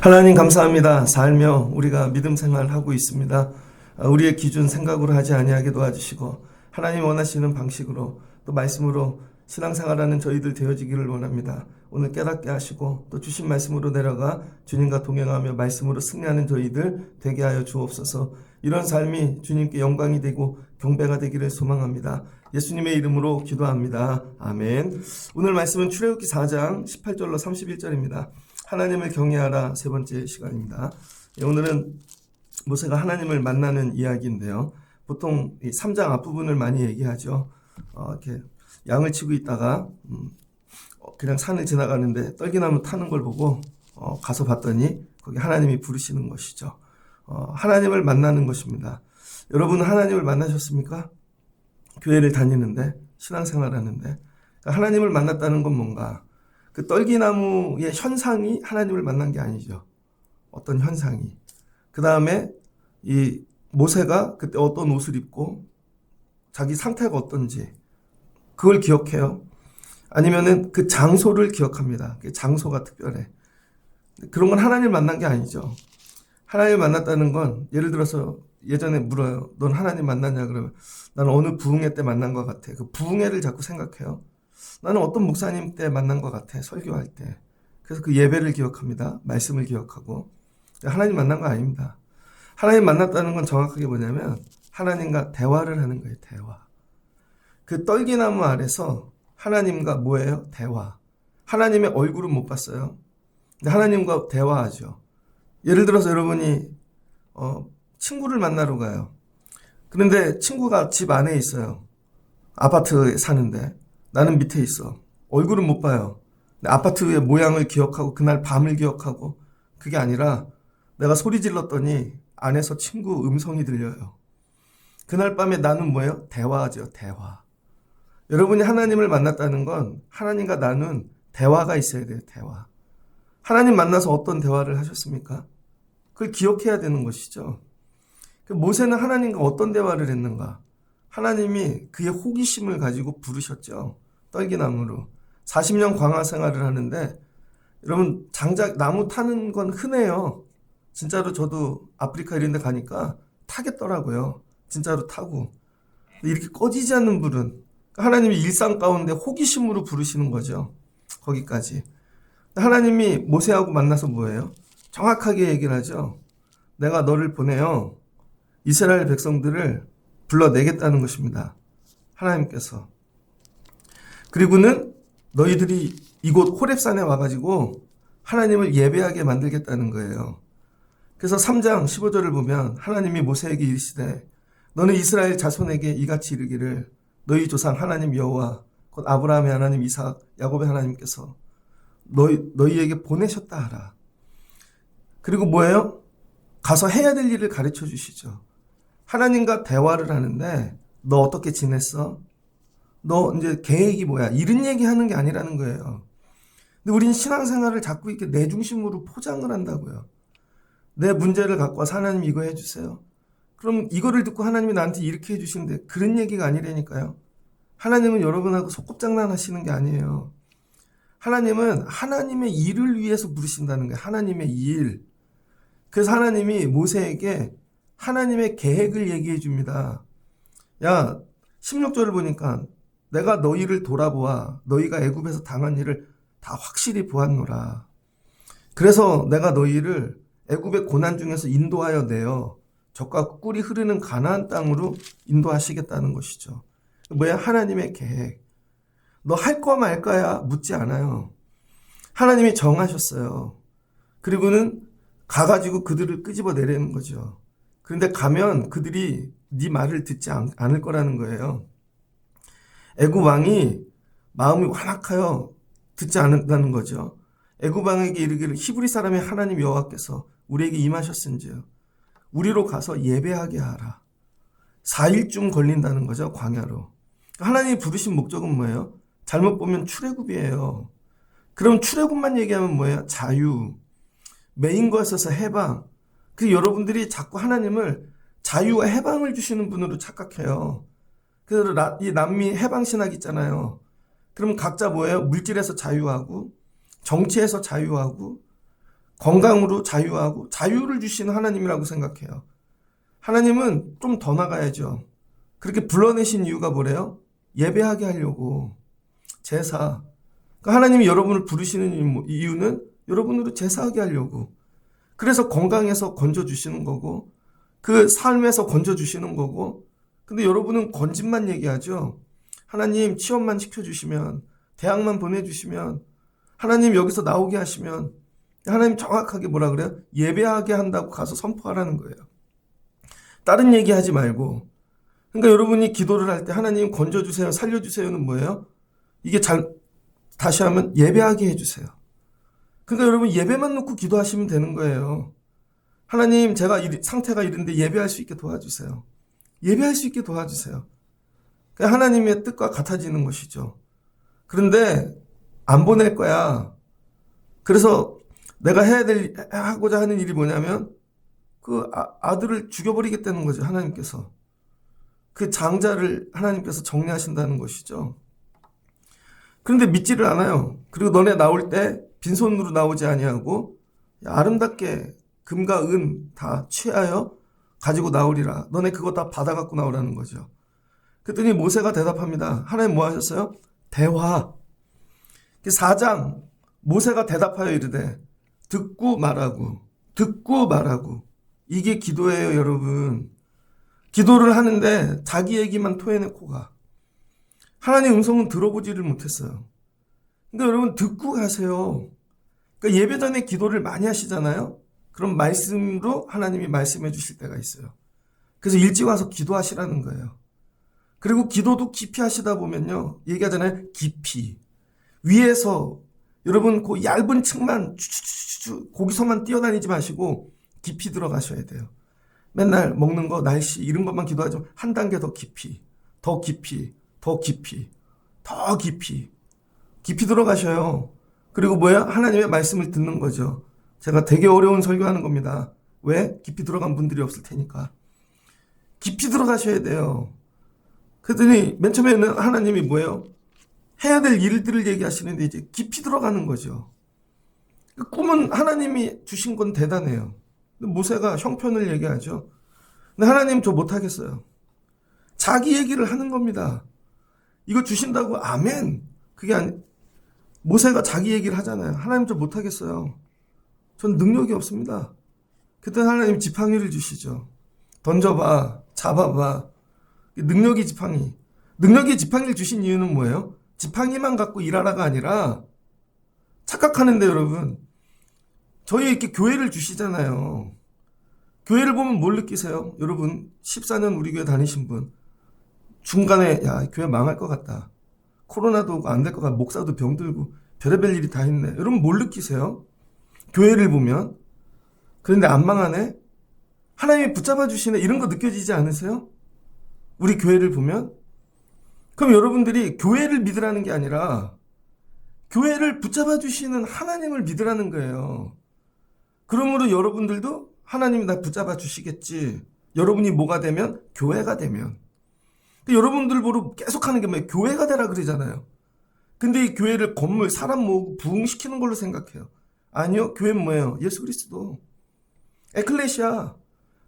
하나님 감사합니다. 살며 우리가 믿음 생활하고 있습니다. 우리의 기준 생각으로 하지 아니하게 도와주시고 하나님 원하시는 방식으로 또 말씀으로 신앙생활하는 저희들 되어지기를 원합니다. 오늘 깨닫게 하시고 또 주신 말씀으로 내려가 주님과 동행하며 말씀으로 승리하는 저희들 되게 하여 주옵소서. 이런 삶이 주님께 영광이 되고 경배가 되기를 소망합니다. 예수님의 이름으로 기도합니다. 아멘. 오늘 말씀은 출애굽기 4장 18절로 31절입니다. 하나님을 경외하라 세 번째 시간입니다. 오늘은 모세가 하나님을 만나는 이야기인데요. 보통 이 3장 앞부분을 많이 얘기하죠. 이렇게 양을 치고 있다가 그냥 산을 지나가는데 떨기나무 타는 걸 보고 가서 봤더니 거기 하나님이 부르시는 것이죠. 하나님을 만나는 것입니다. 여러분은 하나님을 만나셨습니까? 교회를 다니는데 신앙생활 하는데 그러니까 하나님을 만났다는 건 뭔가 그 떨기나무의 현상이 하나님을 만난 게 아니죠. 어떤 현상이. 그 다음에 이 모세가 그때 어떤 옷을 입고 자기 상태가 어떤지 그걸 기억해요. 아니면은 그 장소를 기억합니다. 그 장소가 특별해. 그런 건 하나님을 만난 게 아니죠. 하나님을 만났다는 건 예를 들어서 예전에 물어요. 넌 하나님 만났냐? 그러면 나는 어느 부흥회 때 만난 것 같아. 그 부흥회를 자꾸 생각해요. 나는 어떤 목사님 때 만난 것 같아. 설교할 때. 그래서 그 예배를 기억합니다. 말씀을 기억하고. 하나님 만난 거 아닙니다. 하나님 만났다는 건 정확하게 뭐냐면 하나님과 대화를 하는 거예요. 대화. 그 떨기나무 아래서 하나님과 뭐예요? 대화. 하나님의 얼굴은 못 봤어요. 근데 하나님과 대화하죠. 예를 들어서 여러분이 친구를 만나러 가요. 그런데 친구가 집 안에 있어요. 아파트에 사는데 나는 밑에 있어. 얼굴은 못 봐요. 아파트의 모양을 기억하고 그날 밤을 기억하고 그게 아니라 내가 소리 질렀더니 안에서 친구 음성이 들려요. 그날 밤에 나는 뭐예요? 대화하죠. 대화. 여러분이 하나님을 만났다는 건 하나님과 나눈 대화가 있어야 돼요. 대화. 하나님 만나서 어떤 대화를 하셨습니까? 그걸 기억해야 되는 것이죠. 모세는 하나님과 어떤 대화를 했는가? 하나님이 그의 호기심을 가지고 부르셨죠. 떨기나무로. 40년 광야 생활을 하는데 여러분 장작 나무 타는 건 흔해요. 진짜로 저도 아프리카 이런 데 가니까 타겠더라고요. 진짜로 타고. 이렇게 꺼지지 않는 불은 하나님이 일상 가운데 호기심으로 부르시는 거죠. 거기까지. 하나님이 모세하고 만나서 뭐예요? 정확하게 얘기를 하죠. 내가 너를 보내요. 이스라엘 백성들을 불러내겠다는 것입니다. 하나님께서. 그리고는 너희들이 이곳 호렙산에 와가지고 하나님을 예배하게 만들겠다는 거예요. 그래서 3장 15절을 보면 하나님이 모세에게 이르시되 너는 이스라엘 자손에게 이같이 이르기를 너희 조상 하나님 여호와 곧 아브라함의 하나님 이삭 야곱의 하나님께서 너희에게 보내셨다 하라. 그리고 뭐예요? 가서 해야 될 일을 가르쳐 주시죠. 하나님과 대화를 하는데 너 어떻게 지냈어? 너 이제 계획이 뭐야? 이런 얘기하는 게 아니라는 거예요. 근데 우린 신앙생활을 자꾸 이렇게 내 중심으로 포장을 한다고요. 내 문제를 갖고 와서 하나님 이거 해주세요. 그럼 이거를 듣고 하나님이 나한테 이렇게 해주시는데 그런 얘기가 아니라니까요. 하나님은 여러분하고 소꿉장난 하시는 게 아니에요. 하나님은 하나님의 일을 위해서 부르신다는 거예요. 하나님의 일. 그래서 하나님이 모세에게 하나님의 계획을 얘기해 줍니다. 야, 16절을 보니까 내가 너희를 돌아보아 너희가 애굽에서 당한 일을 다 확실히 보았노라. 그래서 내가 너희를 애굽의 고난 중에서 인도하여 내어 젖과 꿀이 흐르는 가나안 땅으로 인도하시겠다는 것이죠. 뭐야? 하나님의 계획. 너 할 거 말 거야? 묻지 않아요. 하나님이 정하셨어요. 그리고는 가가지고 그들을 끄집어 내리는 거죠. 그런데 가면 그들이 네 말을 듣지 않을 거라는 거예요. 애굽 왕이 마음이 완악하여 듣지 않는다는 거죠. 애굽 왕에게 이르기를 히브리 사람의 하나님 여호와께서 우리에게 임하셨은지요. 우리로 가서 예배하게 하라. 4일쯤 걸린다는 거죠. 광야로. 하나님이 부르신 목적은 뭐예요? 잘못 보면 출애굽이에요. 그럼 출애굽만 얘기하면 뭐예요? 자유. 메인 것에서 해방. 그 여러분들이 자꾸 하나님을 자유와 해방을 주시는 분으로 착각해요. 그래서 이 남미 해방신학 있잖아요. 그럼 각자 뭐예요? 물질에서 자유하고 정치에서 자유하고 건강으로 자유하고 자유를 주시는 하나님이라고 생각해요. 하나님은 좀 더 나가야죠. 그렇게 불러내신 이유가 뭐래요? 예배하게 하려고. 제사. 그러니까 하나님이 여러분을 부르시는 이유는 여러분으로 제사하게 하려고. 그래서 건강에서 건져주시는 거고 그 삶에서 건져주시는 거고. 근데 여러분은 건진만 얘기하죠. 하나님 취업만 시켜주시면, 대학만 보내주시면, 하나님 여기서 나오게 하시면, 하나님 정확하게 뭐라 그래요? 예배하게 한다고 가서 선포하라는 거예요. 다른 얘기하지 말고. 그러니까 여러분이 기도를 할 때 하나님 건져주세요, 살려주세요는 뭐예요? 이게 다시 하면 예배하게 해주세요. 그러니까 여러분 예배만 놓고 기도하시면 되는 거예요. 하나님 제가 상태가 이런데 예배할 수 있게 도와주세요. 예배할 수 있게 도와주세요. 하나님의 뜻과 같아지는 것이죠. 그런데 안 보낼 거야. 그래서 내가 하고자 하는 일이 뭐냐면 그 아들을 죽여버리겠다는 거죠. 하나님께서. 그 장자를 하나님께서 정리하신다는 것이죠. 그런데 믿지를 않아요. 그리고 너네 나올 때 빈손으로 나오지 아니하고 아름답게 금과 은 다 취하여 가지고 나오리라. 너네 그거 다 받아갖고 나오라는 거죠. 그랬더니 모세가 대답합니다. 하나님 뭐 하셨어요? 대화. 4장 모세가 대답하여 이르되 듣고 말하고 듣고 말하고. 이게 기도예요, 여러분. 기도를 하는데 자기 얘기만 토해내고 가. 하나님 음성은 들어보지를 못했어요. 그러니까 여러분 듣고 가세요. 그러니까 예배 전에 기도를 많이 하시잖아요. 그럼 말씀으로 하나님이 말씀해 주실 때가 있어요. 그래서 일찍 와서 기도하시라는 거예요. 그리고 기도도 깊이 하시다 보면요. 얘기하잖아요. 깊이. 위에서 여러분 그 얇은 층만 거기서만 뛰어다니지 마시고 깊이 들어가셔야 돼요. 맨날 먹는 거, 날씨 이런 것만 기도하지 한 단계 더 깊이, 더 깊이, 더 깊이, 더 깊이. 깊이 들어가셔요. 그리고 뭐야? 하나님의 말씀을 듣는 거죠. 제가 되게 어려운 설교하는 겁니다. 왜? 깊이 들어간 분들이 없을 테니까. 깊이 들어가셔야 돼요. 그랬더니 맨 처음에는 하나님이 뭐예요? 해야 될 일들을 얘기하시는데 이제 깊이 들어가는 거죠. 꿈은 하나님이 주신 건 대단해요. 모세가 형편을 얘기하죠. 근데 하나님 저 못하겠어요. 자기 얘기를 하는 겁니다. 이거 주신다고 아멘. 그게 모세가 자기 얘기를 하잖아요. 하나님 저 못하겠어요. 전 능력이 없습니다. 그때 하나님 지팡이를 주시죠. 던져봐, 잡아봐. 능력이 지팡이. 능력이 지팡이를 주신 이유는 뭐예요? 지팡이만 갖고 일하라가 아니라 착각하는데 여러분. 저희 이렇게 교회를 주시잖아요. 교회를 보면 뭘 느끼세요? 여러분 14년 우리 교회 다니신 분 중간에 야 교회 망할 것 같다. 코로나도 오고 안 될 것 같다. 목사도 병들고 별의별 일이 다 있네. 여러분 뭘 느끼세요? 교회를 보면. 그런데 안 망하네? 하나님이 붙잡아 주시네. 이런 거 느껴지지 않으세요? 우리 교회를 보면? 그럼 여러분들이 교회를 믿으라는 게 아니라 교회를 붙잡아 주시는 하나님을 믿으라는 거예요. 그러므로 여러분들도 하나님이 나 붙잡아 주시겠지. 여러분이 뭐가 되면? 교회가 되면. 근데 여러분들 보러 계속 하는 게 뭐예요? 교회가 되라 그러잖아요. 근데 이 교회를 건물, 사람 모으고 부흥시키는 걸로 생각해요. 아니요. 교회는 뭐예요? 예수 그리스도. 에클레시아.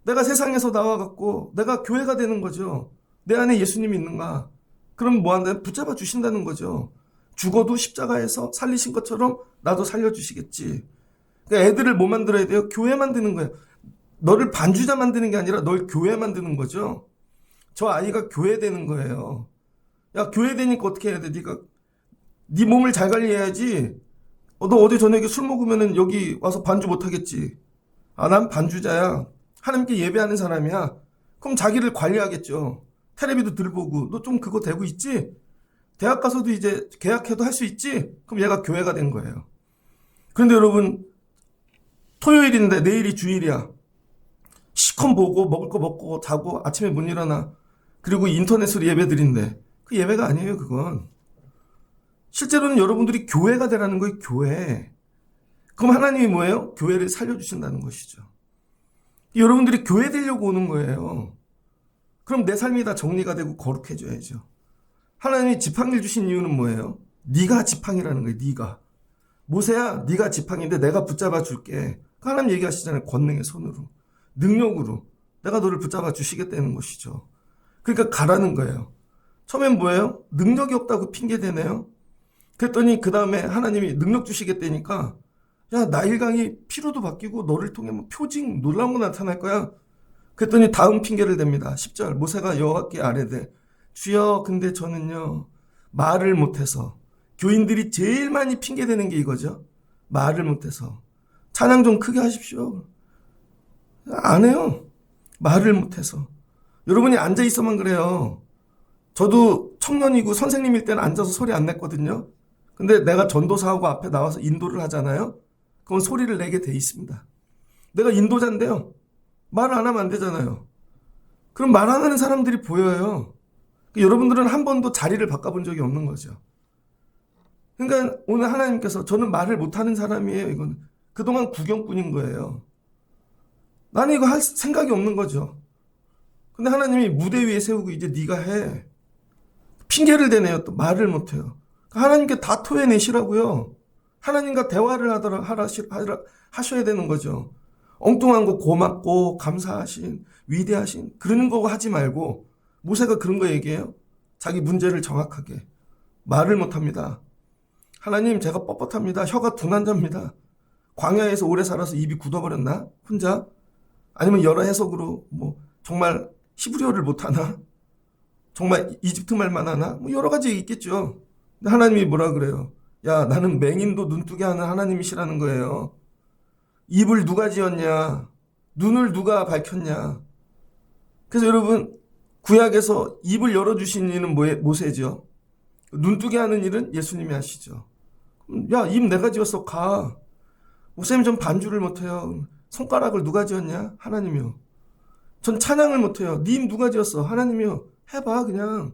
내가 세상에서 나와갖고 내가 교회가 되는 거죠. 내 안에 예수님이 있는가? 그럼 뭐 한다? 붙잡아 주신다는 거죠. 죽어도 십자가에서 살리신 것처럼 나도 살려주시겠지. 그러니까 애들을 뭐 만들어야 돼요? 교회 만드는 거예요. 너를 반주자 만드는 게 아니라 널 교회 만드는 거죠. 저 아이가 교회 되는 거예요. 야 교회 되니까 어떻게 해야 돼? 네 몸을 잘 관리해야지. 너 어제 저녁에 술 먹으면은 여기 와서 반주 못 하겠지. 아, 난 반주자야. 하나님께 예배하는 사람이야. 그럼 자기를 관리하겠죠. 텔레비도 들보고 너 좀 그거 되고 있지? 대학 가서도 이제 계약해도 할 수 있지? 그럼 얘가 교회가 된 거예요. 그런데 여러분 토요일인데 내일이 주일이야. 시컴 보고 먹을 거 먹고 자고 아침에 못 일어나. 그리고 인터넷으로 예배 드린대. 그 예배가 아니에요, 그건. 실제로는 여러분들이 교회가 되라는 거예요, 교회. 그럼 하나님이 뭐예요? 교회를 살려주신다는 것이죠. 여러분들이 교회 되려고 오는 거예요. 그럼 내 삶이 다 정리가 되고 거룩해져야죠. 하나님이 지팡이를 주신 이유는 뭐예요? 네가 지팡이라는 거예요. 네가. 모세야, 네가 지팡이인데 내가 붙잡아 줄게. 하나님 얘기하시잖아요. 권능의 손으로. 능력으로. 내가 너를 붙잡아 주시겠다는 것이죠. 그러니까 가라는 거예요. 처음엔 뭐예요? 능력이 없다고 핑계대네요. 그랬더니 그 다음에 하나님이 능력 주시겠다니까 야, 나일강이 피로도 바뀌고 너를 통해 뭐 표징 놀라운 거 나타날 거야. 그랬더니 다음 핑계를 댑니다. 10절 모세가 여호와께 아뢰되 주여 근데 저는요 말을 못해서 교인들이 제일 많이 핑계대는 게 이거죠. 말을 못해서 찬양 좀 크게 하십시오. 안 해요. 말을 못해서. 여러분이 앉아있어만 그래요. 저도 청년이고 선생님일 때는 앉아서 소리 안 냈거든요. 근데 내가 전도사하고 앞에 나와서 인도를 하잖아요. 그건 소리를 내게 돼 있습니다. 내가 인도자인데요. 말을 안 하면 안 되잖아요. 그럼 말 안 하는 사람들이 보여요. 여러분들은 한 번도 자리를 바꿔본 적이 없는 거죠. 그러니까 오늘 하나님께서 저는 말을 못하는 사람이에요. 이건 그동안 구경꾼인 거예요. 나는 이거 할 생각이 없는 거죠. 근데 하나님이 무대 위에 세우고 이제 네가 해. 핑계를 대네요. 또 말을 못해요. 하나님께 다 토해내시라고요. 하나님과 대화를 하셔야 되는 거죠. 엉뚱한 거 고맙고 감사하신 위대하신 그러는 거 하지 말고 모세가 그런 거 얘기해요. 자기 문제를 정확하게. 말을 못합니다. 하나님 제가 뻣뻣합니다. 혀가 둔한자입니다. 광야에서 오래 살아서 입이 굳어버렸나? 혼자? 아니면 여러 해석으로 뭐 정말 히브리어를 못하나? 정말 이집트 말만 하나? 뭐 여러 가지 있겠죠. 근데 하나님이 뭐라 그래요? 야 나는 맹인도 눈뜨게 하는 하나님이시라는 거예요. 입을 누가 지었냐? 눈을 누가 밝혔냐? 그래서 여러분 구약에서 입을 열어주신 이는 모세죠. 눈뜨게 하는 일은 예수님이 하시죠. 야, 입 내가 지었어. 가. 목사님 전 반주를 못해요. 손가락을 누가 지었냐? 하나님이요. 전 찬양을 못해요. 네 입 누가 지었어? 하나님이요. 해봐 그냥.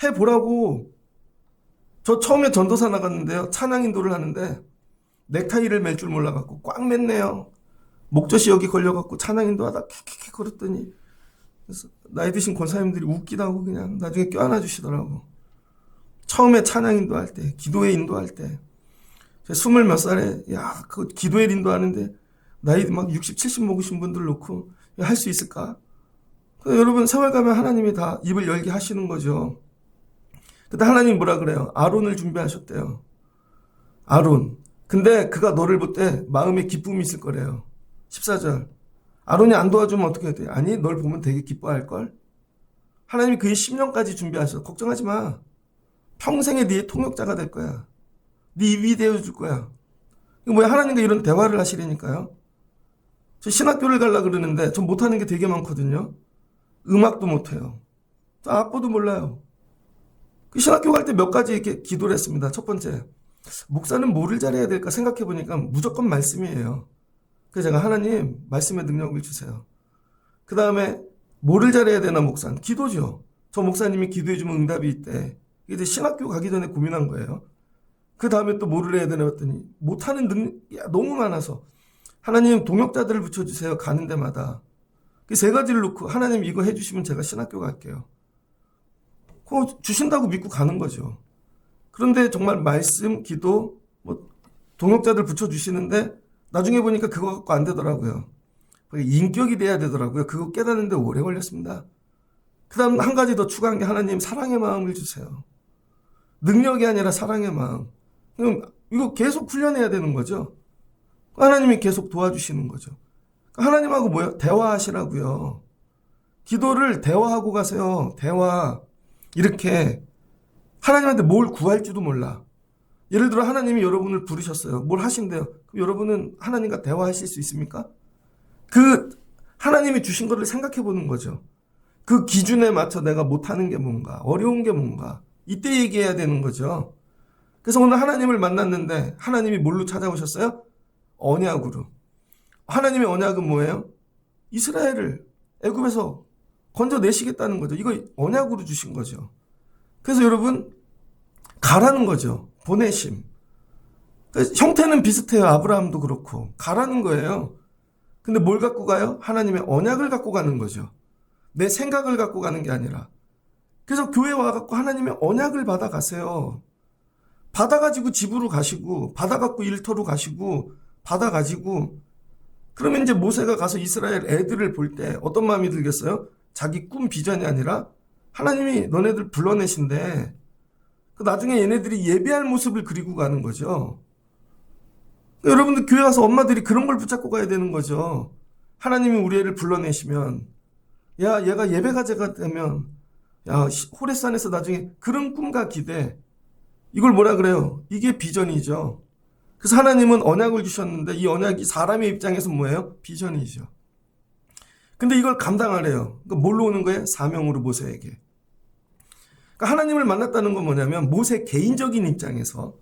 해보라고. 저 처음에 전도사 나갔는데요. 찬양 인도를 하는데 넥타이를 맬 줄 몰라갖고 꽉 맸네요. 목젖이 여기 걸려갖고 찬양 인도하다 킥킥킥 걸었더니 그래서 나이 드신 권사님들이 웃기다고 그냥 나중에 껴안아 주시더라고. 처음에 찬양 인도할 때, 기도회 인도할 때 20몇 살에 야, 그 기도회 인도하는데 나이 막 60, 70 먹으신 분들 놓고 할 수 있을까? 여러분 세월 가면 하나님이 다 입을 열게 하시는 거죠. 그때 하나님 뭐라 그래요? 아론을 준비하셨대요. 아론. 근데 그가 너를 볼 때 마음에 기쁨이 있을 거래요. 14절. 아론이 안 도와주면 어떻게 해야 돼? 아니 널 보면 되게 기뻐할걸? 하나님이 그의 10년까지 준비하셔. 걱정하지 마. 평생에 네의 통역자가 될 거야. 네 입이 되어줄 거야. 이거 뭐야? 하나님과 이런 대화를 하시려니까요. 저 신학교를 가려고 그러는데 전 못하는 게 되게 많거든요. 음악도 못해요. 악보도 몰라요. 그 신학교 갈 때 몇 가지 이렇게 기도를 했습니다. 첫 번째, 목사는 뭐를 잘해야 될까 생각해 보니까 무조건 말씀이에요. 그래서 제가 하나님 말씀의 능력을 주세요. 그 다음에 뭐를 잘해야 되나 목사는? 기도죠. 저 목사님이 기도해 주면 응답이 있대. 이제 신학교 가기 전에 고민한 거예요. 그 다음에 또 뭐를 해야 되나 했더니 못하는 능력이 너무 많아서 하나님 동역자들을 붙여주세요. 가는 데마다. 그 세 가지를 놓고 하나님 이거 해주시면 제가 신학교 갈게요. 그거 주신다고 믿고 가는 거죠. 그런데 정말 말씀, 기도, 뭐 동역자들 붙여주시는데 나중에 보니까 그거 갖고 안 되더라고요. 인격이 돼야 되더라고요. 그거 깨닫는데 오래 걸렸습니다. 그 다음 한 가지 더 추가한 게 하나님 사랑의 마음을 주세요. 능력이 아니라 사랑의 마음. 이거 계속 훈련해야 되는 거죠. 하나님이 계속 도와주시는 거죠. 하나님하고 뭐예요? 대화하시라고요. 기도를 대화하고 가세요. 대화. 이렇게 하나님한테 뭘 구할지도 몰라. 예를 들어 하나님이 여러분을 부르셨어요. 뭘 하신대요. 그럼 여러분은 하나님과 대화하실 수 있습니까? 그 하나님이 주신 것을 생각해 보는 거죠. 그 기준에 맞춰 내가 못하는 게 뭔가, 어려운 게 뭔가, 이때 얘기해야 되는 거죠. 그래서 오늘 하나님을 만났는데 하나님이 뭘로 찾아오셨어요? 언약으로. 하나님의 언약은 뭐예요? 이스라엘을 애굽에서 건져내시겠다는 거죠. 이거 언약으로 주신 거죠. 그래서 여러분 가라는 거죠. 보내심. 그러니까 형태는 비슷해요. 아브라함도 그렇고 가라는 거예요. 근데 뭘 갖고 가요? 하나님의 언약을 갖고 가는 거죠. 내 생각을 갖고 가는 게 아니라. 그래서 교회 와갖고 하나님의 언약을 받아가세요. 받아가지고 집으로 가시고, 받아갖고 일터로 가시고, 받아가지고, 그러면 이제 모세가 가서 이스라엘 애들을 볼 때 어떤 마음이 들겠어요? 자기 꿈 비전이 아니라 하나님이 너네들 불러내신대. 나중에 얘네들이 예배할 모습을 그리고 가는 거죠. 여러분들 교회 와서 엄마들이 그런 걸 붙잡고 가야 되는 거죠. 하나님이 우리 애를 불러내시면, 야, 얘가 예배가제가 되면, 야, 호레산에서 나중에 그런 꿈과 기대, 이걸 뭐라 그래요? 이게 비전이죠. 그래서 하나님은 언약을 주셨는데 이 언약이 사람의 입장에서 뭐예요? 비전이죠. 근데 이걸 감당하래요. 그러니까 뭘로 오는 거예요? 사명으로 모세에게. 그러니까 하나님을 만났다는 건 뭐냐면 모세 개인적인 입장에서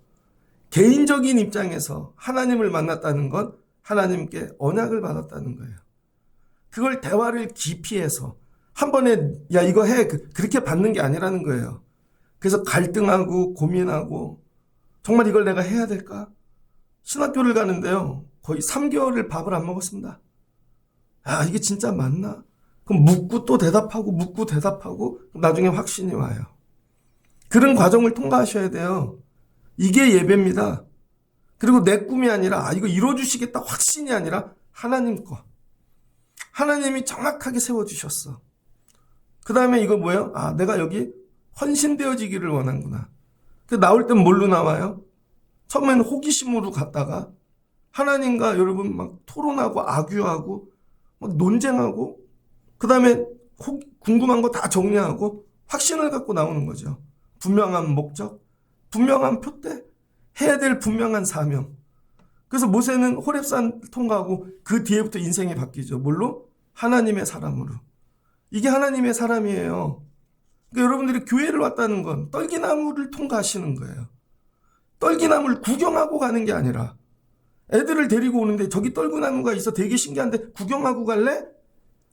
하나님을 만났다는 건 하나님께 언약을 받았다는 거예요. 그걸 대화를 깊이 해서 한 번에 야 이거 해 그렇게 받는 게 아니라는 거예요. 그래서 갈등하고 고민하고 정말 이걸 내가 해야 될까? 신학교를 가는데요. 거의 3개월을 밥을 안 먹었습니다. 아 이게 진짜 맞나? 그럼 묻고 또 대답하고 묻고 대답하고 나중에 확신이 와요. 그런 과정을 통과하셔야 돼요. 이게 예배입니다. 그리고 내 꿈이 아니라 이거 이루어주시겠다 확신이 아니라 하나님 거. 하나님이 정확하게 세워주셨어. 그 다음에 이거 뭐예요? 내가 여기 헌신되어지기를 원하는구나. 나올 땐 뭘로 나와요? 처음에는 호기심으로 갔다가 하나님과 여러분 막 토론하고 아규하고 막 논쟁하고 그 다음에 궁금한 거 다 정리하고 확신을 갖고 나오는 거죠. 분명한 목적, 분명한 표대, 해야 될 분명한 사명. 그래서 모세는 호렙산 통과하고 그 뒤에부터 인생이 바뀌죠. 뭘로? 하나님의 사람으로. 이게 하나님의 사람이에요. 그러니까 여러분들이 교회를 왔다는 건 떨기나무를 통과하시는 거예요. 떨기나무를 구경하고 가는 게 아니라 애들을 데리고 오는데 저기 떨기나무가 있어 되게 신기한데 구경하고 갈래?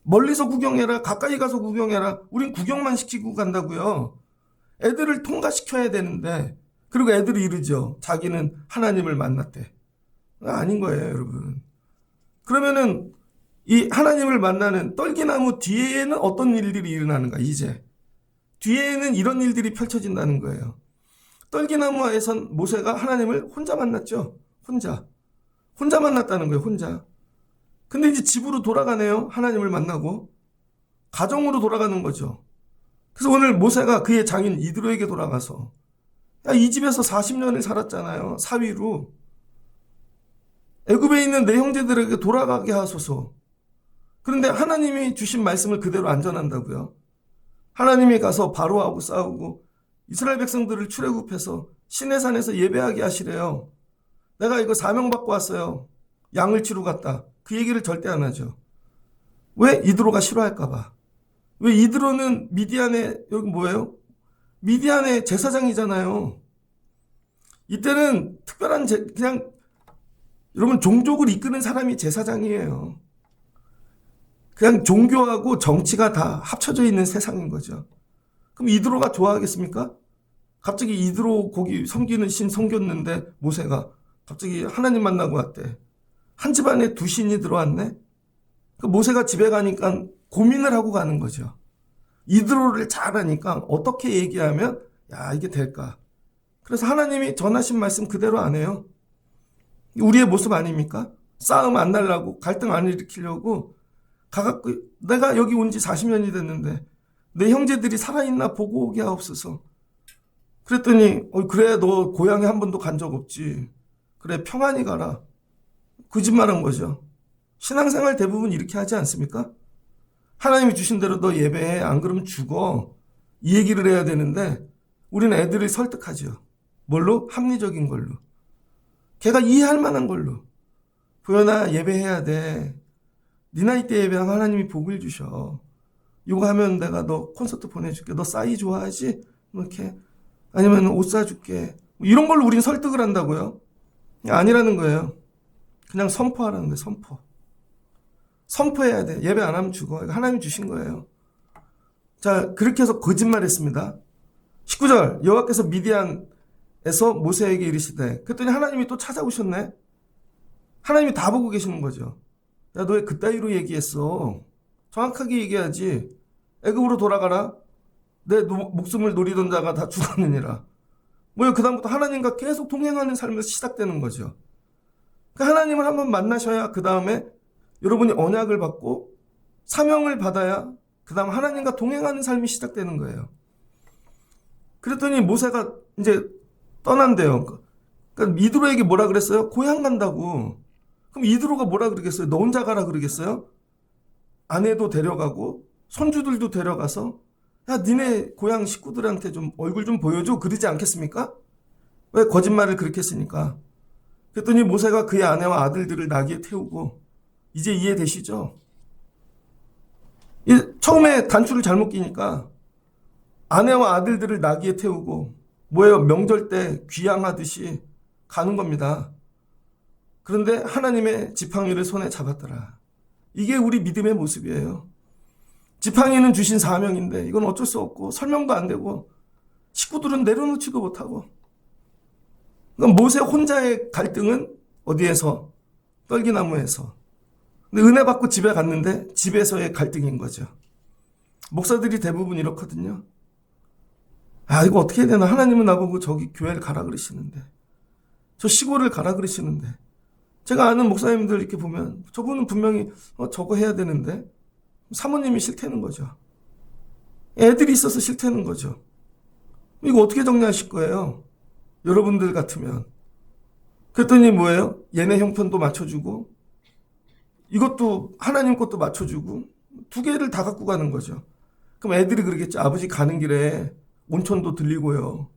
멀리서 구경해라. 가까이 가서 구경해라. 우린 구경만 시키고 간다고요. 애들을 통과시켜야 되는데 그리고 애들이 이러죠. 자기는 하나님을 만났대. 아닌 거예요, 여러분. 그러면은 이 하나님을 만나는 떨기나무 뒤에는 어떤 일들이 일어나는가, 이제. 뒤에는 이런 일들이 펼쳐진다는 거예요. 떨기나무에선 모세가 하나님을 혼자 만났죠. 혼자 만났다는 거예요, 혼자. 근데 이제 집으로 돌아가네요. 하나님을 만나고. 가정으로 돌아가는 거죠. 그래서 오늘 모세가 그의 장인 이드로에게 돌아가서 이 집에서 40년을 살았잖아요. 사위로. 애굽에 있는 내 형제들에게 돌아가게 하소서. 그런데 하나님이 주신 말씀을 그대로 안 전한다고요. 하나님이 가서 바로하고 싸우고 이스라엘 백성들을 출애굽해서 시내산에서 예배하게 하시래요. 내가 이거 사명받고 왔어요. 양을 치러 갔다. 그 얘기를 절대 안 하죠. 왜? 이드로가 싫어할까 봐. 왜? 이드로는 미디안의 여기 뭐예요? 미디안의 제사장이잖아요. 이때는 특별한 그냥 여러분 종족을 이끄는 사람이 제사장이에요. 그냥 종교하고 정치가 다 합쳐져 있는 세상인 거죠. 그럼 이드로가 좋아하겠습니까? 갑자기 이드로 거기 섬기는 신 섬겼는데 모세가 갑자기 하나님 만나고 왔대. 한 집안에 두 신이 들어왔네. 모세가 집에 가니까 고민을 하고 가는 거죠. 이드로를 잘 아니까 어떻게 얘기하면 이게 될까? 그래서 하나님이 전하신 말씀 그대로 안 해요. 우리의 모습 아닙니까? 싸움 안 날라고 갈등 안 일으키려고 가갖고 내가 여기 온 지 40년이 됐는데 내 형제들이 살아있나 보고 오게 하옵소서. 그랬더니 그래 너 고향에 한 번도 간 적 없지. 그래 평안히 가라. 거짓말한 거죠. 신앙생활 대부분 이렇게 하지 않습니까? 하나님이 주신 대로 너 예배해. 안 그러면 죽어. 이 얘기를 해야 되는데 우리는 애들을 설득하죠. 뭘로? 합리적인 걸로. 걔가 이해할 만한 걸로. 보현아 예배해야 돼. 네 나이 때 예배하면 하나님이 복을 주셔. 이거 하면 내가 너 콘서트 보내줄게. 너 싸이 좋아하지? 이렇게. 아니면 옷 사줄게. 이런 걸로 우린 설득을 한다고요? 아니라는 거예요. 그냥 선포하라는 거예요. 선포해야 돼. 예배 안 하면 죽어. 이거 하나님이 주신 거예요. 자, 그렇게 해서 거짓말했습니다. 19절 여호와께서 미디안에서 모세에게 이르시되 그랬더니 하나님이 또 찾아오셨네. 하나님이 다 보고 계시는 거죠. 야, 너 왜 그따위로 얘기했어? 정확하게 얘기하지. 애굽으로 돌아가라. 내 목숨을 노리던 자가 다 죽었느니라. 뭐야, 그다음부터 하나님과 계속 동행하는 삶에서 시작되는 거죠. 그 하나님을 한번 만나셔야 그 다음에 여러분이 언약을 받고 사명을 받아야 그 다음 하나님과 동행하는 삶이 시작되는 거예요. 그랬더니 모세가 이제 떠난대요. 그러니까 이드로에게 뭐라 그랬어요? 고향 간다고. 그럼 이드로가 뭐라 그러겠어요? 너 혼자 가라 그러겠어요? 아내도 데려가고 손주들도 데려가서 야, 니네 고향 식구들한테 좀 얼굴 좀 보여줘 그러지 않겠습니까? 왜 거짓말을 그렇게 했으니까. 그랬더니 모세가 그의 아내와 아들들을 나귀에 태우고, 이제 이해되시죠? 처음에 단추를 잘못 끼니까 아내와 아들들을 나귀에 태우고 뭐예요? 명절 때 귀향하듯이 가는 겁니다. 그런데 하나님의 지팡이를 손에 잡았더라. 이게 우리 믿음의 모습이에요. 지팡이는 주신 사명인데 이건 어쩔 수 없고 설명도 안 되고 식구들은 내려놓지도 못하고. 그러니까 모세 혼자의 갈등은 어디에서? 떨기나무에서. 근데 은혜 받고 집에 갔는데 집에서의 갈등인 거죠. 목사들이 대부분 이렇거든요. 아, 이거 어떻게 해야 되나? 하나님은 나보고 저기 교회를 가라 그러시는데, 저 시골을 가라 그러시는데, 제가 아는 목사님들 이렇게 보면 저분은 분명히 저거 해야 되는데 사모님이 싫다는 거죠. 애들이 있어서 싫다는 거죠. 이거 어떻게 정리하실 거예요? 여러분들 같으면. 그랬더니 뭐예요? 얘네 형편도 맞춰주고 이것도 하나님 것도 맞춰주고 두 개를 다 갖고 가는 거죠. 그럼 애들이 그러겠죠. 아버지 가는 길에 온천도 들리고요.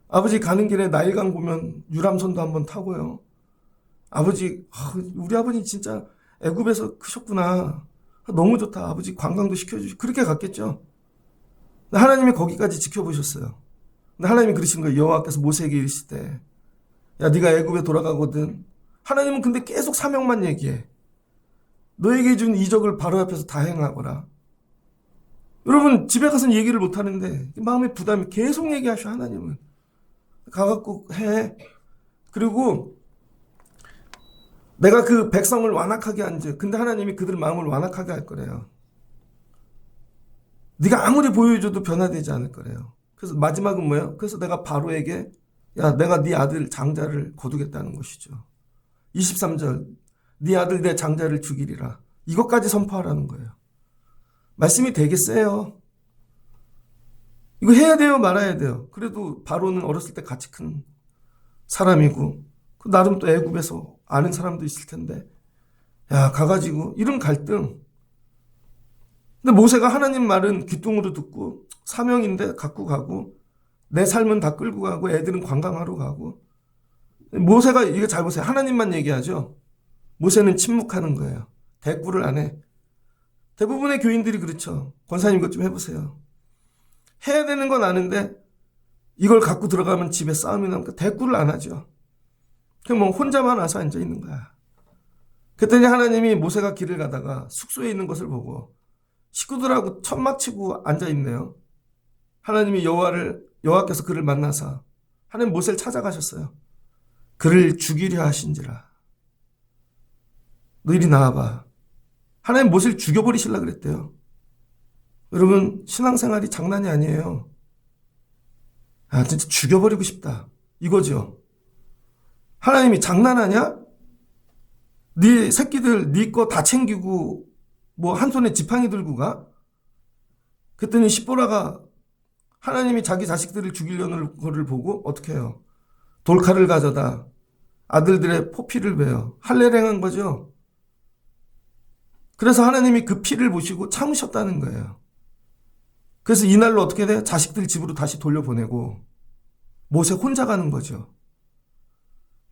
아버지 가는 길에 나일강 보면 유람선도 한번 타고요. 아버지, 우리 아버지 진짜 애굽에서 크셨구나. 너무 좋다. 아버지 관광도 시켜주시고 그렇게 갔겠죠. 하나님이 거기까지 지켜보셨어요. 근데 하나님이 그러시는 거예요. 여호와께서 모세에게 이르실 때, 야, 네가 애굽에 돌아가거든. 하나님은 근데 계속 사명만 얘기해. 너에게 준 이적을 바로 앞에서 다 행하거라. 여러분 집에 가서는 얘기를 못 하는데 마음의 부담이 계속 얘기하셔. 하나님은 가갖고 해. 그리고 내가 그 백성을 완악하게 한지, 근데 하나님이 그들 마음을 완악하게 할 거래요. 네가 아무리 보여줘도 변화되지 않을 거래요. 그래서 마지막은 뭐예요? 그래서 내가 바로에게, 야, 내가 네 아들 장자를 거두겠다는 것이죠. 23절, 네 아들 내 장자를 죽이리라. 이것까지 선포하라는 거예요. 말씀이 되게 세요. 이거 해야 돼요, 말아야 돼요. 그래도 바로는 어렸을 때 같이 큰 사람이고 나름 또 애굽에서 아는 사람도 있을 텐데, 야, 가가지고 이런 갈등. 근데 모세가 하나님 말은 귀뚱으로 듣고 사명인데 갖고 가고 내 삶은 다 끌고 가고 애들은 관광하러 가고. 모세가 이거 잘 보세요. 하나님만 얘기하죠. 모세는 침묵하는 거예요. 대꾸를 안 해. 대부분의 교인들이 그렇죠. 권사님 이것 좀 해보세요. 해야 되는 건 아는데 이걸 갖고 들어가면 집에 싸움이 나니까 대꾸를 안 하죠. 그냥 뭐 혼자만 와서 앉아 있는 거야. 그랬더니 하나님이 모세가 길을 가다가 숙소에 있는 것을 보고 식구들하고 천막 치고 앉아 있네요. 하나님이 여호와께서 그를 만나사 하나님 모세를 찾아가셨어요. 그를 죽이려 하신지라. 너 이리 나와봐. 하나님 모세를 죽여버리시려 그랬대요. 여러분 신앙생활이 장난이 아니에요. 아, 진짜 죽여버리고 싶다 이거죠. 하나님이 장난하냐? 네 새끼들 네 거 다 챙기고 뭐 한 손에 지팡이 들고 가? 그랬더니 십보라가 하나님이 자기 자식들을 죽이려는 거를 보고 어떻게 해요? 돌칼을 가져다 아들들의 포피를 베어 할례행한 거죠. 그래서 하나님이 그 피를 보시고 참으셨다는 거예요. 그래서 이날로 어떻게 돼요? 자식들 집으로 다시 돌려보내고 모세 혼자 가는 거죠.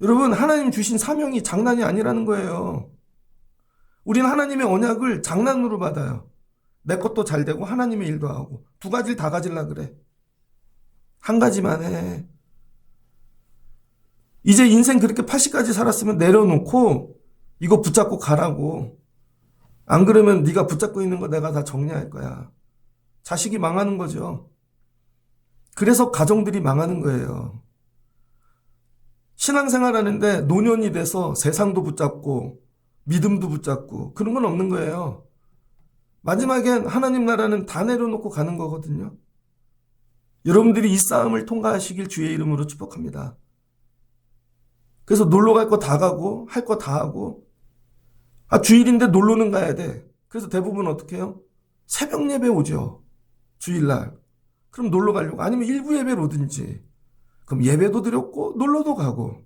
여러분 하나님 주신 사명이 장난이 아니라는 거예요. 우리는 하나님의 언약을 장난으로 받아요. 내 것도 잘 되고 하나님의 일도 하고 두 가지를 다 가지려 그래. 한 가지만 해. 이제 인생 그렇게 80까지 살았으면 내려놓고 이거 붙잡고 가라고. 안 그러면 네가 붙잡고 있는 거 내가 다 정리할 거야. 자식이 망하는 거죠. 그래서 가정들이 망하는 거예요. 신앙생활 하는데 노년이 돼서 세상도 붙잡고 믿음도 붙잡고 그런 건 없는 거예요. 마지막엔 하나님 나라는 다 내려놓고 가는 거거든요. 여러분들이 이 싸움을 통과하시길 주의 이름으로 축복합니다. 그래서 놀러 갈 거 다 가고 할 거 다 하고 주일인데 놀러는 가야 돼. 그래서 대부분 어떻게 해요? 새벽 예배 오죠. 주일날. 그럼 놀러 가려고. 아니면 일부 예배로 오든지. 그럼 예배도 드렸고 놀러도 가고.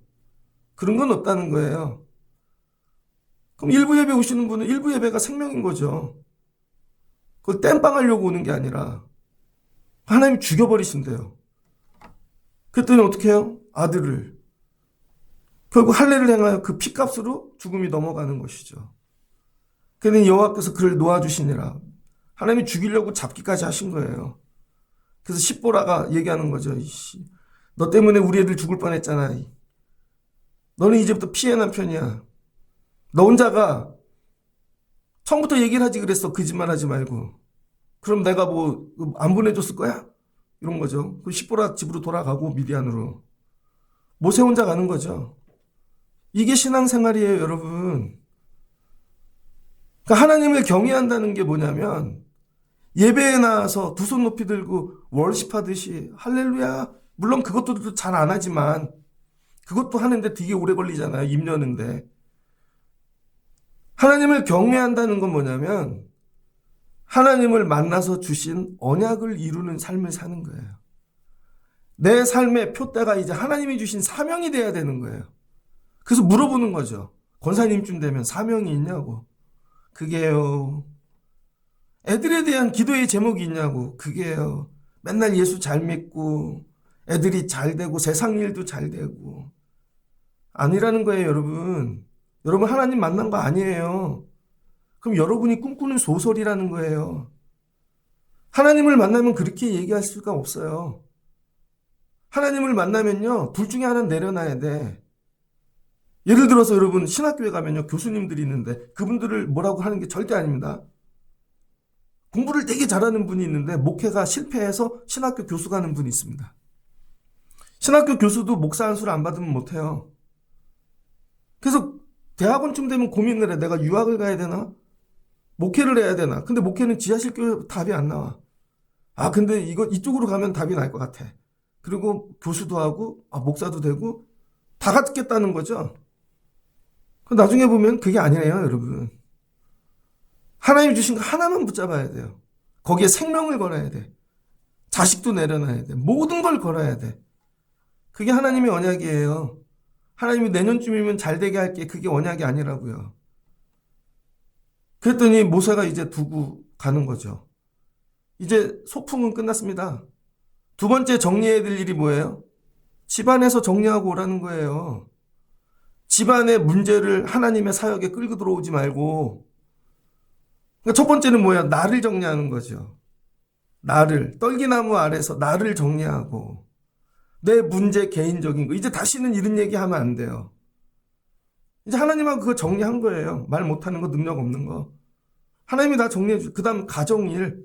그런 건 없다는 거예요. 그럼 일부 예배 오시는 분은 일부 예배가 생명인 거죠. 그걸 땜빵 하려고 오는 게 아니라 하나님이 죽여버리신대요. 그랬더니 어떻게 해요? 아들을. 결국 할례를 행하여 그 피값으로 죽음이 넘어가는 것이죠. 그러니 여호와께서 그를 놓아주시니라. 하나님이 죽이려고 잡기까지 하신 거예요. 그래서 십보라가 얘기하는 거죠. 이씨, 너 때문에 우리 애들 죽을 뻔했잖아. 너는 이제부터 피해 남편이야. 너 혼자가 처음부터 얘기를 하지 그랬어. 거짓말하지 말고. 그럼 내가 뭐 안 보내줬을 거야? 이런 거죠. 그 십보라 집으로 돌아가고 미디안으로. 모세 혼자 가는 거죠. 이게 신앙생활이에요, 여러분. 그러니까 하나님을 경외한다는 게 뭐냐면 예배에 나와서 두 손 높이 들고 월십하듯이 할렐루야. 물론 그것도 잘 안 하지만 그것도 하는데 되게 오래 걸리잖아요. 입 여는데. 하나님을 경외한다는 건 뭐냐면 하나님을 만나서 주신 언약을 이루는 삶을 사는 거예요. 내 삶의 표대가 이제 하나님이 주신 사명이 돼야 되는 거예요. 그래서 물어보는 거죠. 권사님쯤 되면 사명이 있냐고. 그게요. 애들에 대한 기도의 제목이 있냐고. 그게요. 맨날 예수 잘 믿고 애들이 잘 되고 세상 일도 잘 되고. 아니라는 거예요, 여러분. 여러분 하나님 만난 거 아니에요. 그럼 여러분이 꿈꾸는 소설이라는 거예요. 하나님을 만나면 그렇게 얘기할 수가 없어요. 하나님을 만나면요, 둘 중에 하나는 내려놔야 돼. 예를 들어서 여러분 신학교에 가면요, 교수님들이 있는데 그분들을 뭐라고 하는 게 절대 아닙니다. 공부를 되게 잘하는 분이 있는데 목회가 실패해서 신학교 교수 가는 분이 있습니다. 신학교 교수도 목사 안수를 안 받으면 못해요. 그래서 대학원쯤 되면 고민을 해. 내가 유학을 가야 되나? 목회를 해야 되나? 근데 목회는 지하실 교회 답이 안 나와. 근데 이쪽으로 가면 답이 날 것 같아. 그리고 교수도 하고, 목사도 되고, 다 갖겠다는 거죠. 나중에 보면 그게 아니에요, 여러분. 하나님이 주신 거 하나만 붙잡아야 돼요. 거기에 생명을 걸어야 돼. 자식도 내려놔야 돼. 모든 걸 걸어야 돼. 그게 하나님의 언약이에요. 하나님이 내년쯤이면 잘 되게 할게. 그게 언약이 아니라고요. 그랬더니 모세가 이제 두고 가는 거죠. 이제 소풍은 끝났습니다. 두 번째 정리해야 될 일이 뭐예요? 집안에서 정리하고 오라는 거예요. 집안의 문제를 하나님의 사역에 끌고 들어오지 말고. 그러니까 첫 번째는 뭐예요? 나를 정리하는 거죠. 나를, 떨기나무 아래서 나를 정리하고 내 문제 개인적인 거. 이제 다시는 이런 얘기 하면 안 돼요. 이제 하나님하고 그거 정리한 거예요. 말 못하는 거, 능력 없는 거. 하나님이 다 정리해 주. 그 다음 가정일.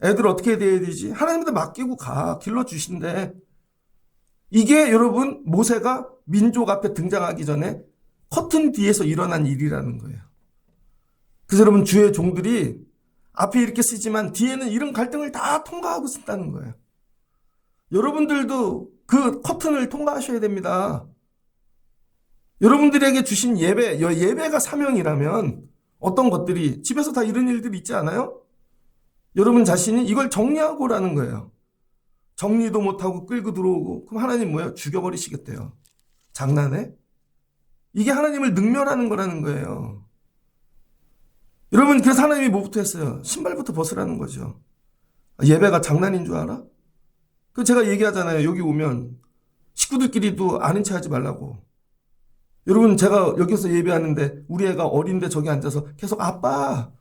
애들 어떻게 돼야 되지? 하나님한테 맡기고 가. 길러주신대. 이게 여러분 모세가 민족 앞에 등장하기 전에 커튼 뒤에서 일어난 일이라는 거예요. 그래서 여러분 주의 종들이 앞에 이렇게 쓰지만 뒤에는 이런 갈등을 다 통과하고 쓴다는 거예요. 여러분들도 그 커튼을 통과하셔야 됩니다. 여러분들에게 주신 예배가 사명이라면 어떤 것들이 집에서 다 이런 일들이 있지 않아요? 여러분 자신이 이걸 정리하고 오라는 거예요. 정리도 못하고 끌고 들어오고 그럼 하나님 뭐예요? 죽여버리시겠대요. 장난해? 이게 하나님을 능멸하는 거라는 거예요. 여러분 그래서 하나님이 뭐부터 했어요? 신발부터 벗으라는 거죠. 예배가 장난인 줄 알아? 그 제가 얘기하잖아요. 여기 오면 식구들끼리도 아는 체 하지 말라고. 여러분 제가 여기서 예배하는데 우리 애가 어린데 저기 앉아서 계속 아빠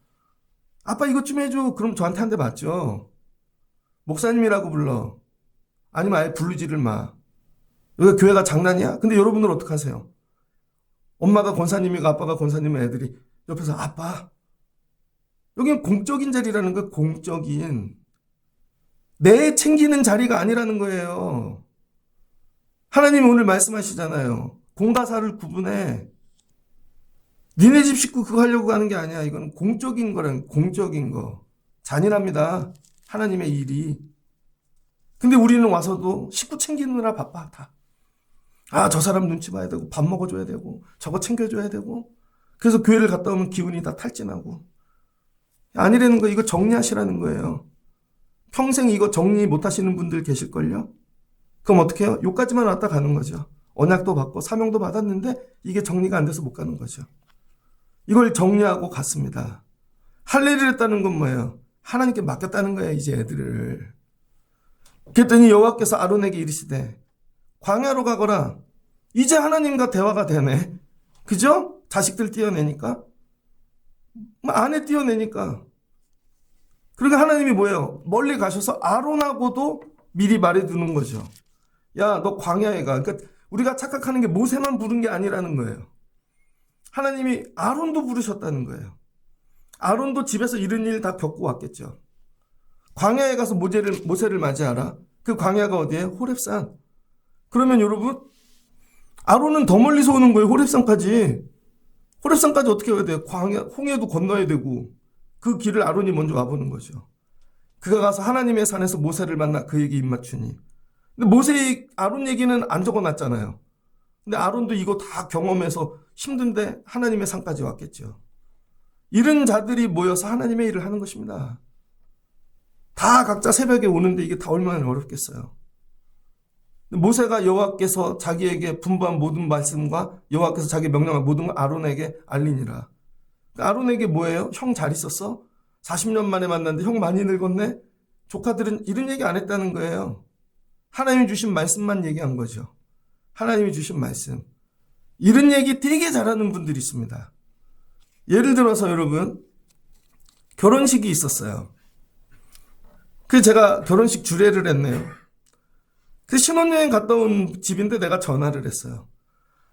이것 좀 해줘. 그럼 저한테 한 대 맞죠. 목사님이라고 불러. 아니면 아예 부르지를 마. 여기가 교회가 장난이야? 근데 여러분들 어떡하세요? 엄마가 권사님이고 아빠가 권사님의 애들이 옆에서 아빠. 여기는 공적인 자리라는 거. 공적인. 내 챙기는 자리가 아니라는 거예요. 하나님이 오늘 말씀하시잖아요. 공과 사를 구분해. 니네 집 식구 그거 하려고 하는 게 아니야. 이건 공적인 거란 공적인 거. 잔인합니다. 하나님의 일이. 근데 우리는 와서도 식구 챙기느라 바빠 다. 아, 저 사람 눈치 봐야 되고 밥 먹어줘야 되고 저거 챙겨줘야 되고 그래서 교회를 갔다 오면 기운이 다 탈진하고. 아니라는 거. 이거 정리하시라는 거예요. 평생 이거 정리 못 하시는 분들 계실걸요? 그럼 어떻게 해요? 요까지만 왔다 가는 거죠. 언약도 받고 사명도 받았는데 이게 정리가 안 돼서 못 가는 거죠. 이걸 정리하고 갔습니다. 할 일을 했다는 건 뭐예요? 하나님께 맡겼다는 거예요, 이제 애들을. 그랬더니 여호와께서 아론에게 이르시되 광야로 가거라. 이제 하나님과 대화가 되네. 그죠? 자식들 띄어내니까. 아내 띄어내니까. 그러니까 하나님이 뭐예요? 멀리 가셔서 아론하고도 미리 말해두는 거죠. 야, 너 광야에 가. 그러니까 우리가 착각하는 게 모세만 부른 게 아니라는 거예요. 하나님이 아론도 부르셨다는 거예요. 아론도 집에서 이런 일 다 겪고 왔겠죠. 광야에 가서 모세를 맞이하라. 그 광야가 어디예요? 호렙산. 그러면 여러분, 아론은 더 멀리서 오는 거예요. 호렙산까지. 호렙산까지 어떻게 와야 돼요? 광야, 홍해도 건너야 되고 그 길을 아론이 먼저 와보는 거죠. 그가 가서 하나님의 산에서 모세를 만나 그에게 입맞추니. 근데 아론 얘기는 안 적어놨잖아요. 근데 아론도 이거 다 경험해서 힘든데 하나님의 산까지 왔겠죠. 이런 자들이 모여서 하나님의 일을 하는 것입니다. 다 각자 새벽에 오는데 이게 다 얼마나 어렵겠어요. 모세가 여호와께서 자기에게 분부한 모든 말씀과 여호와께서 자기 명령한 모든 걸 아론에게 알리니라. 아론에게 뭐예요? 형 잘 있었어? 40년 만에 만났는데 형 많이 늙었네? 조카들은 이런 얘기 안 했다는 거예요. 하나님이 주신 말씀만 얘기한 거죠. 하나님이 주신 말씀. 이런 얘기 되게 잘하는 분들이 있습니다. 예를 들어서 여러분, 결혼식이 있었어요. 그래서 제가 결혼식 주례를 했네요. 그 신혼여행 갔다 온 집인데 내가 전화를 했어요.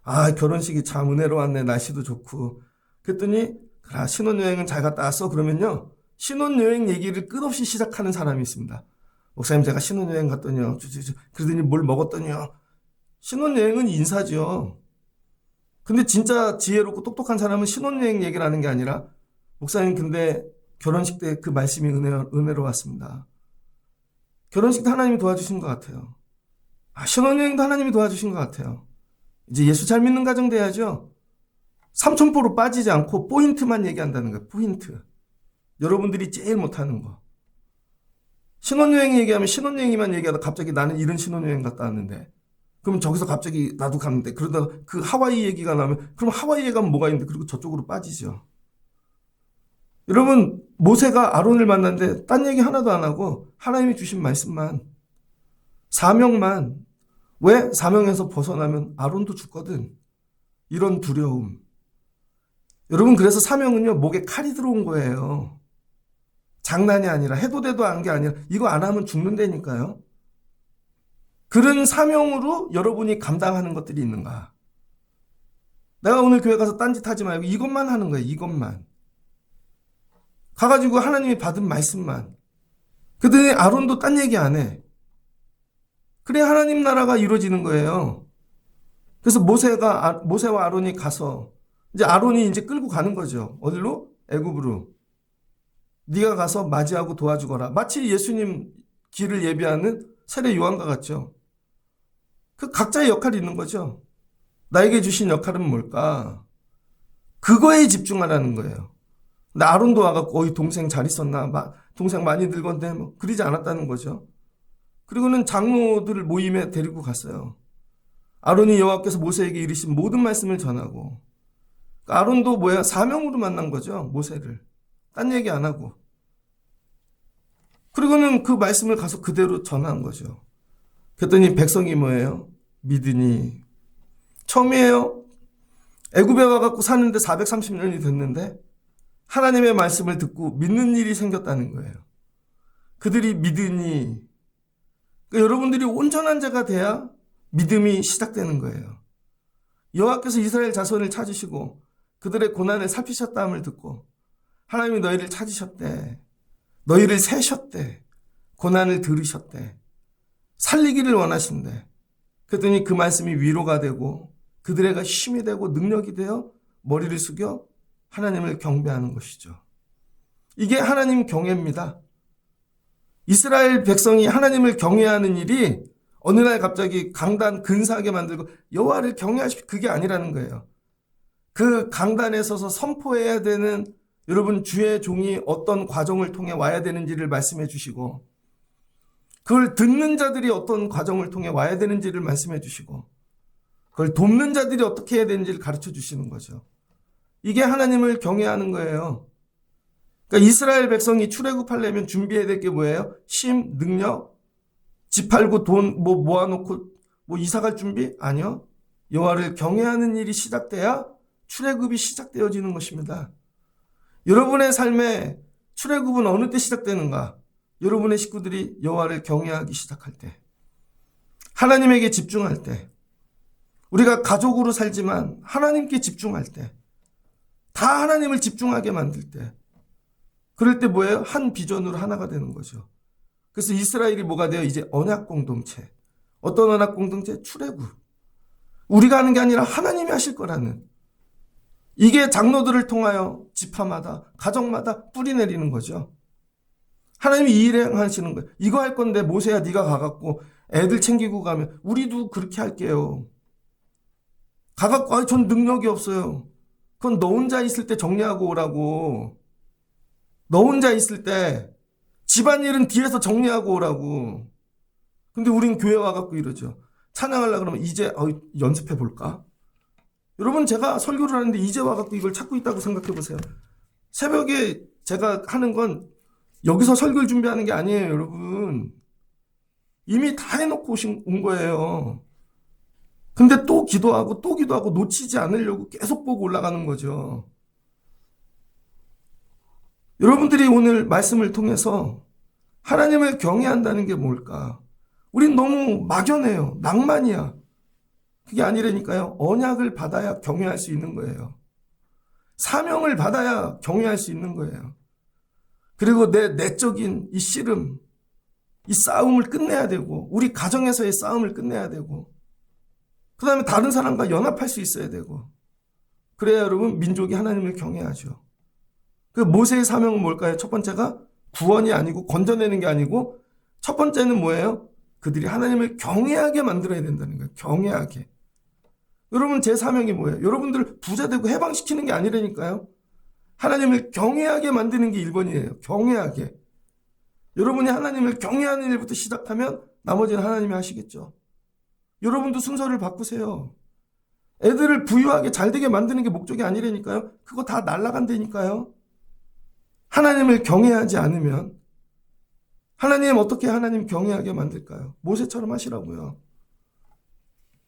아, 결혼식이 참 은혜로웠네. 날씨도 좋고. 그랬더니 신혼여행은 잘 갔다 왔어? 그러면요, 신혼여행 얘기를 끝없이 시작하는 사람이 있습니다. 목사님, 제가 신혼여행 갔더니요. 그러더니 뭘 먹었더니요. 신혼여행은 인사죠. 근데 진짜 지혜롭고 똑똑한 사람은 신혼여행 얘기를 하는 게 아니라, 목사님, 근데 결혼식 때 그 말씀이 은혜로웠습니다. 결혼식도 하나님이 도와주신 것 같아요. 신혼여행도 하나님이 도와주신 것 같아요. 이제 예수 잘 믿는 가정 돼야죠. 삼천포로 빠지지 않고 포인트만 얘기한다는 거예요. 포인트. 여러분들이 제일 못하는 거. 신혼여행 얘기하면 신혼여행이만 얘기하다 갑자기 나는 이런 신혼여행 갔다 왔는데, 그럼 저기서 갑자기 나도 갔는데, 그러다가 그 하와이 얘기가 나면 그럼 하와이에 가면 뭐가 있는데, 그리고 저쪽으로 빠지죠. 여러분, 모세가 아론을 만났는데 딴 얘기 하나도 안 하고 하나님이 주신 말씀만, 사명만. 왜? 사명에서 벗어나면 아론도 죽거든. 이런 두려움. 여러분, 그래서 사명은요, 목에 칼이 들어온 거예요. 장난이 아니라, 해도 돼도 안 게 아니라, 이거 안 하면 죽는다니까요. 그런 사명으로 여러분이 감당하는 것들이 있는가? 내가 오늘 교회 가서 딴짓 하지 말고 이것만 하는 거예요. 이것만. 가가지고 하나님이 받은 말씀만. 그랬더니 아론도 딴 얘기 안 해. 그래 하나님 나라가 이루어지는 거예요. 그래서 모세와 아론이 가서 이제 아론이 이제 끌고 가는 거죠. 어디로? 애굽으로. 네가 가서 맞이하고 도와주거라. 마치 예수님 길을 예비하는 세례 요한과 같죠. 그 각자의 역할이 있는 거죠. 나에게 주신 역할은 뭘까? 그거에 집중하라는 거예요. 근데 아론도 와갖고 어이 동생 잘 있었나? 동생 많이 늙었네? 뭐 그러지 않았다는 거죠. 그리고는 장로들을 모임에 데리고 갔어요. 아론이 여호와께서 모세에게 이르신 모든 말씀을 전하고, 아론도 뭐야? 사명으로 만난 거죠. 모세를. 딴 얘기 안 하고. 그리고는 그 말씀을 가서 그대로 전한 거죠. 그랬더니 백성이 뭐예요? 믿으니. 처음이에요. 애굽에 와갖고 사는데 430년이 됐는데 하나님의 말씀을 듣고 믿는 일이 생겼다는 거예요. 그들이 믿으니. 그러니까 여러분들이 온전한 자가 돼야 믿음이 시작되는 거예요. 여호와께서 이스라엘 자손을 찾으시고 그들의 고난을 살피셨다함을 듣고 하나님이 너희를 찾으셨대. 너희를 세셨대. 고난을 들으셨대. 살리기를 원하신대. 그랬더니 그 말씀이 위로가 되고 그들에게 힘이 되고 능력이 되어 머리를 숙여 하나님을 경배하는 것이죠. 이게 하나님 경외입니다. 이스라엘 백성이 하나님을 경외하는 일이 어느 날 갑자기 강단 근사하게 만들고 여호와를 경외하십시오, 그게 아니라는 거예요. 그 강단에 서서 선포해야 되는 여러분 주의 종이 어떤 과정을 통해 와야 되는지를 말씀해 주시고, 그걸 듣는 자들이 어떤 과정을 통해 와야 되는지를 말씀해 주시고, 그걸 돕는 자들이 어떻게 해야 되는지를 가르쳐 주시는 거죠. 이게 하나님을 경외하는 거예요. 그러니까 이스라엘 백성이 출애굽하려면 준비해야 될 게 뭐예요? 심, 능력, 집 팔고 돈 모아놓고 이사갈 준비? 아니요. 여호와를 경외하는 일이 시작돼야 출애굽이 시작되어지는 것입니다. 여러분의 삶에 출애굽은 어느 때 시작되는가? 여러분의 식구들이 여호와를 경외하기 시작할 때, 하나님에게 집중할 때, 우리가 가족으로 살지만 하나님께 집중할 때, 다 하나님을 집중하게 만들 때, 그럴 때 뭐예요? 한 비전으로 하나가 되는 거죠. 그래서 이스라엘이 뭐가 돼요? 이제 언약 공동체. 어떤 언약 공동체? 출애굽. 우리가 하는 게 아니라 하나님이 하실 거라는, 이게 장로들을 통하여 지파마다 가정마다 뿌리 내리는 거죠. 하나님이 이 일을 하시는 거예요. 이거 할 건데 모세야 네가 가갖고 애들 챙기고 가면 우리도 그렇게 할게요. 가갖고 전 능력이 없어요. 그건 너 혼자 있을 때 정리하고 오라고. 너 혼자 있을 때 집안일은 뒤에서 정리하고 오라고. 근데 우린 교회 와갖고 이러죠. 찬양하려고 그러면 이제 연습해 볼까? 여러분, 제가 설교를 하는데 이제 와갖고 이걸 찾고 있다고 생각해 보세요. 새벽에 제가 하는 건 여기서 설교를 준비하는 게 아니에요, 여러분. 이미 다 해놓고 온 거예요. 근데 또 기도하고 놓치지 않으려고 계속 보고 올라가는 거죠. 여러분들이 오늘 말씀을 통해서 하나님을 경외한다는 게 뭘까? 우린 너무 막연해요. 낭만이야. 그게 아니라니까요. 언약을 받아야 경외할 수 있는 거예요. 사명을 받아야 경외할 수 있는 거예요. 그리고 내 내적인 이 씨름, 이 싸움을 끝내야 되고, 우리 가정에서의 싸움을 끝내야 되고, 그 다음에 다른 사람과 연합할 수 있어야 되고, 그래야 여러분 민족이 하나님을 경외하죠. 그 모세의 사명은 뭘까요? 첫 번째가 구원이 아니고, 건져내는 게 아니고, 첫 번째는 뭐예요? 그들이 하나님을 경외하게 만들어야 된다는 거예요. 경외하게. 여러분, 제 사명이 뭐예요? 여러분들 부자 되고 해방시키는 게 아니라니까요. 하나님을 경외하게 만드는 게 1번이에요. 경외하게. 여러분이 하나님을 경외하는 일부터 시작하면 나머지는 하나님이 하시겠죠. 여러분도 순서를 바꾸세요. 애들을 부유하게 잘되게 만드는 게 목적이 아니라니까요. 그거 다 날아간다니까요. 하나님을 경외하지 않으면, 하나님 어떻게 하나님 경외하게 만들까요? 모세처럼 하시라고요.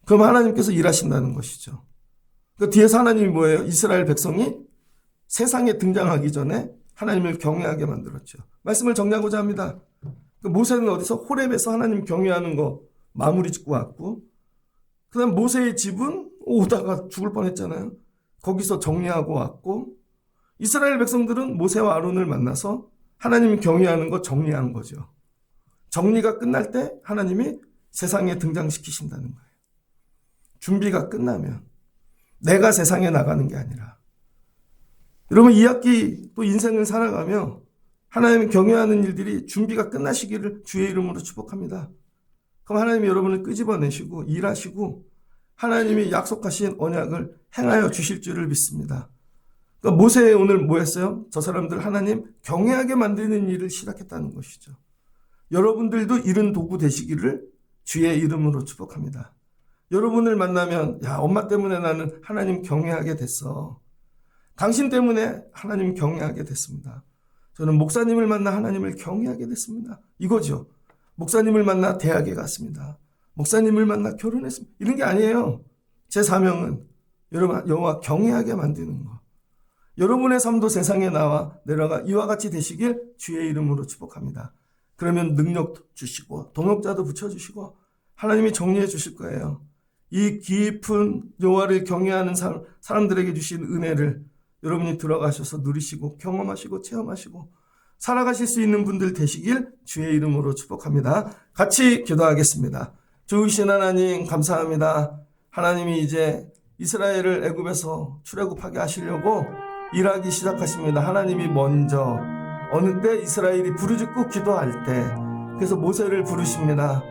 그럼 하나님께서 일하신다는 것이죠. 그 뒤에서 하나님이 뭐예요? 이스라엘 백성이 세상에 등장하기 전에 하나님을 경외하게 만들었죠. 말씀을 정리하고자 합니다. 모세는 어디서? 호렙에서 하나님 경외하는 거 마무리 짓고 왔고, 그 다음 모세의 집은 오다가 죽을 뻔했잖아요. 거기서 정리하고 왔고, 이스라엘 백성들은 모세와 아론을 만나서 하나님 경외하는 거 정리한 거죠. 정리가 끝날 때 하나님이 세상에 등장시키신다는 거예요. 준비가 끝나면 내가 세상에 나가는 게 아니라, 여러분 이 학기 또 인생을 살아가며 하나님 경외하는 일들이 준비가 끝나시기를 주의 이름으로 축복합니다. 그럼 하나님이 여러분을 끄집어내시고 일하시고 하나님이 약속하신 언약을 행하여 주실 줄을 믿습니다. 그러니까 모세 오늘 뭐 했어요? 저 사람들 하나님 경외하게 만드는 일을 시작했다는 것이죠. 여러분들도 이런 도구 되시기를 주의 이름으로 축복합니다. 여러분을 만나면 엄마 때문에 나는 하나님 경외하게 됐어. 당신 때문에 하나님 경외하게 됐습니다. 저는 목사님을 만나 하나님을 경외하게 됐습니다. 이거죠. 목사님을 만나 대학에 갔습니다. 목사님을 만나 결혼했습니다. 이런 게 아니에요. 제 사명은 여러분 여호와 경외하게 만드는 거. 여러분의 삶도 세상에 나와 내려가 이와 같이 되시길 주의 이름으로 축복합니다. 그러면 능력 주시고 동역자도 붙여주시고 하나님이 정리해 주실 거예요. 이 깊은 여호와를 경외하는 사람들에게 주신 은혜를 여러분이 들어가셔서 누리시고 경험하시고 체험하시고 살아가실 수 있는 분들 되시길 주의 이름으로 축복합니다. 같이 기도하겠습니다. 좋으신 하나님 감사합니다. 하나님이 이제 이스라엘을 애굽에서 출애굽하게 하시려고 일하기 시작하십니다. 하나님이 먼저 어느 때 이스라엘이 부르짖고 기도할 때, 그래서 모세를 부르십니다.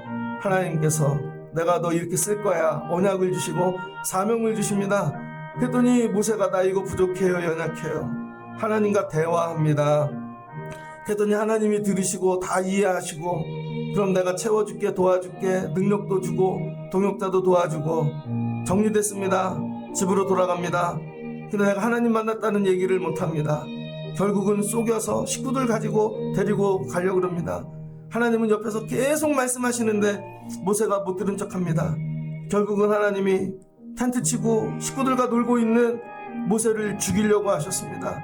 하나님께서 내가 너 이렇게 쓸 거야 언약을 주시고 사명을 주십니다. 그랬더니 모세가 나 이거 부족해요, 연약해요. 하나님과 대화합니다. 그랬더니 하나님이 들으시고 다 이해하시고, 그럼 내가 채워줄게, 도와줄게, 능력도 주고 동역자도 도와주고, 정리됐습니다. 집으로 돌아갑니다. 근데 내가 하나님 만났다는 얘기를 못합니다. 결국은 속여서 식구들 가지고 데리고 가려고 그럽니다. 하나님은 옆에서 계속 말씀하시는데 모세가 못 들은 척합니다. 결국은 하나님이 텐트 치고 식구들과 놀고 있는 모세를 죽이려고 하셨습니다.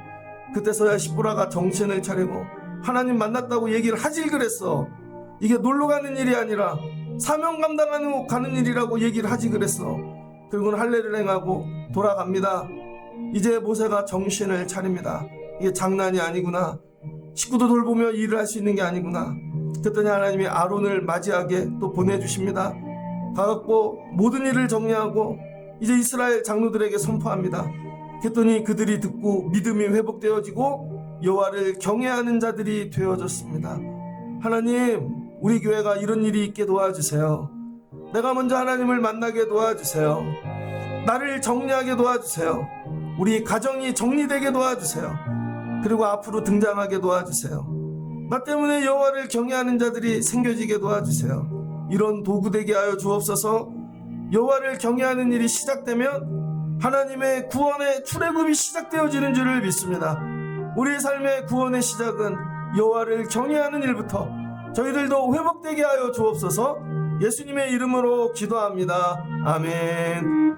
그때서야 시보라가 정신을 차리고 하나님 만났다고 얘기를 하질 그랬어. 이게 놀러 가는 일이 아니라 사명 감당하는 가는 일이라고 얘기를 하지 그랬어. 결국은 할례를 행하고 돌아갑니다. 이제 모세가 정신을 차립니다. 이게 장난이 아니구나. 식구도 돌보며 일을 할 수 있는 게 아니구나. 그랬더니 하나님이 아론을 맞이하게 또 보내주십니다. 가갖고 모든 일을 정리하고 이제 이스라엘 장로들에게 선포합니다. 그랬더니 그들이 듣고 믿음이 회복되어지고 여호와를 경외하는 자들이 되어졌습니다. 하나님, 우리 교회가 이런 일이 있게 도와주세요. 내가 먼저 하나님을 만나게 도와주세요. 나를 정리하게 도와주세요. 우리 가정이 정리되게 도와주세요. 그리고 앞으로 등장하게 도와주세요. 나 때문에 여호와를 경외하는 자들이 생겨지게 도와주세요. 이런 도구 되게 하여 주옵소서. 여호와를 경외하는 일이 시작되면 하나님의 구원의 출애굽이 시작되어지는 줄을 믿습니다. 우리의 삶의 구원의 시작은 여호와를 경외하는 일부터 저희들도 회복되게 하여 주옵소서. 예수님의 이름으로 기도합니다. 아멘.